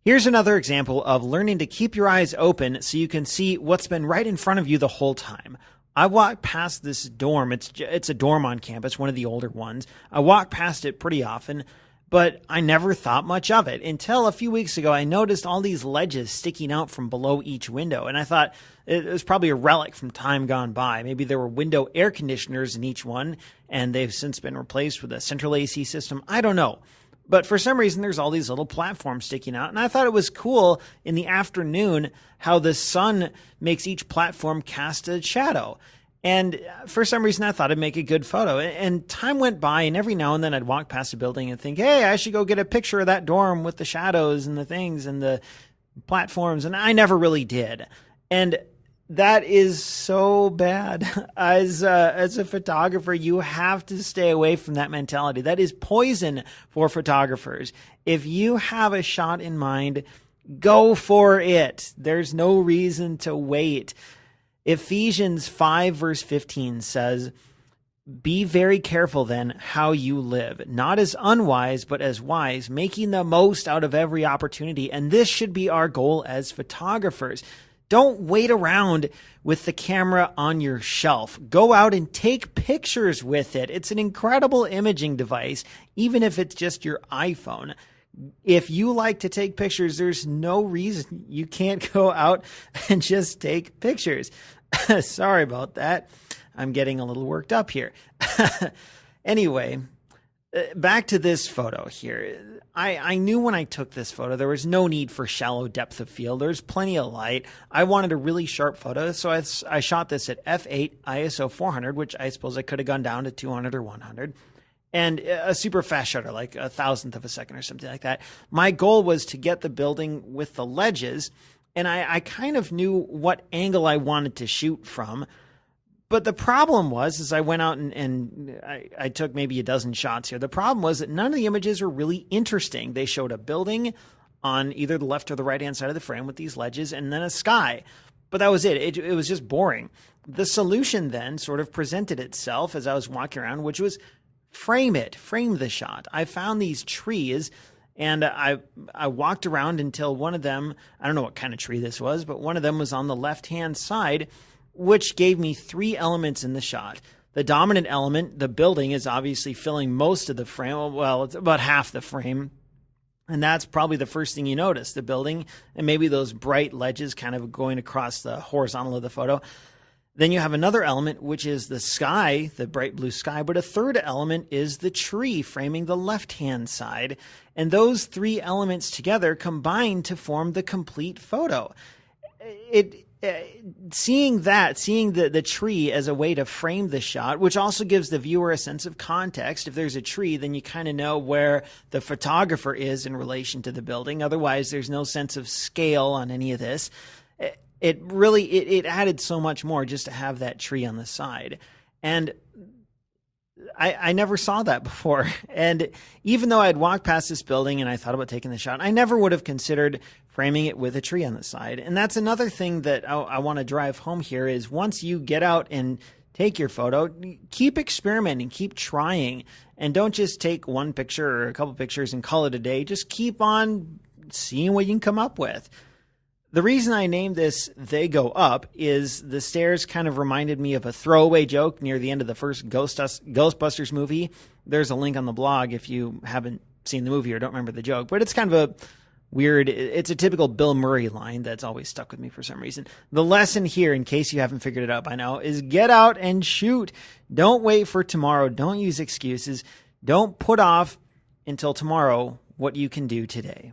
Here's another example of learning to keep your eyes open so you can see what's been right in front of you the whole time. I walked past this dorm. It's a dorm on campus, one of the older ones. I walk past it pretty often, but I never thought much of it until a few weeks ago I noticed all these ledges sticking out from below each window. And I thought it was probably a relic from time gone by. Maybe there were window air conditioners in each one, and they've since been replaced with a central AC system. I don't know. But for some reason, there's all these little platforms sticking out. And I thought it was cool in the afternoon how the sun makes each platform cast a shadow. And for some reason, I thought it'd make a good photo. And time went by, and every now and then I'd walk past a building and think, hey, I should go get a picture of that dorm with the shadows and the things and the platforms. And I never really did. And that is so bad. As a photographer, you have to stay away from that mentality. That is poison for photographers. If you have a shot in mind, go for it. There's no reason to wait. Ephesians 5 verse 15 says, "Be very careful then how you live, not as unwise, but as wise, making the most out of every opportunity." And this should be our goal as photographers. Don't wait around with the camera on your shelf. Go out and take pictures with it. It's an incredible imaging device, even if it's just your iPhone. If you like to take pictures, there's no reason you can't go out and just take pictures. Sorry about that. I'm getting a little worked up here. Anyway, back to this photo here. I knew when I took this photo, there was no need for shallow depth of field. There's plenty of light. I wanted a really sharp photo, so I shot this at f8 ISO 400, which I suppose I could have gone down to 200 or 100. And a super fast shutter, like 1,000th of a second or something like that. My goal was to get the building with the ledges, and I kind of knew what angle I wanted to shoot from. But the problem was, I went out and I took maybe a dozen shots here. The problem was that none of the images were really interesting. They showed a building on either the left or the right-hand side of the frame with these ledges, and then a sky. But that was it. It was just boring. The solution then sort of presented itself as I was walking around, which was frame the shot. I found these trees, and I walked around until one of them, I don't know what kind of tree this was, but one of them was on the left-hand side, which gave me three elements in the shot. The dominant element, the building, is obviously filling most of the frame. Well, it's about half the frame. And that's probably the first thing you notice, the building, and maybe those bright ledges kind of going across the horizontal of the photo. Then you have another element, which is the sky, the bright blue sky. But a third element is the tree framing the left-hand side. And those three elements together combine to form the complete photo. Seeing the tree as a way to frame the shot, which also gives the viewer a sense of context. If there's a tree, then you kind of know where the photographer is in relation to the building. Otherwise, there's no sense of scale on any of this. It added so much more just to have that tree on the side. And I never saw that before. And even though I'd walked past this building and I thought about taking the shot, I never would have considered framing it with a tree on the side. And that's another thing that I want to drive home here is once you get out and take your photo, keep experimenting, keep trying, and don't just take one picture or a couple pictures and call it a day. Just keep on seeing what you can come up with. The reason I named this They Go Up is the stairs kind of reminded me of a throwaway joke near the end of the first Ghostbusters movie. There's a link on the blog if you haven't seen the movie or don't remember the joke. But it's kind of a weird, it's a typical Bill Murray line that's always stuck with me for some reason. The lesson here, in case you haven't figured it out by now, is get out and shoot. Don't wait for tomorrow. Don't use excuses. Don't put off until tomorrow what you can do today.